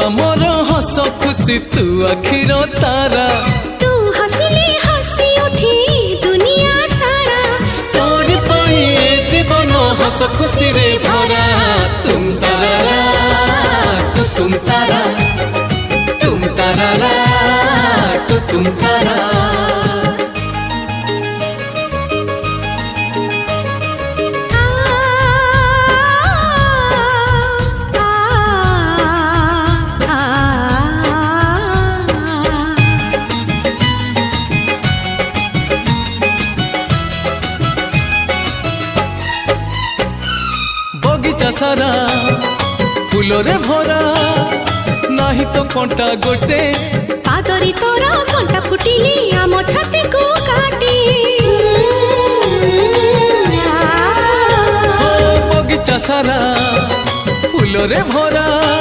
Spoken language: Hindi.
आमर हस खुशी तू आखिर तारा तू हसिले हसी उठी दुनिया सारा तोर पाई जीवन हस खुशी रे भरा तुम तारा तू तुम तारा तुम तारा तू तुम तारा बगीचा सारा फूलरे भरा नाही तो कंटा गोटे पादरी तोरा कंटा फुटिली आम छाती को काटी बगीचा सारा फूलरे भरा।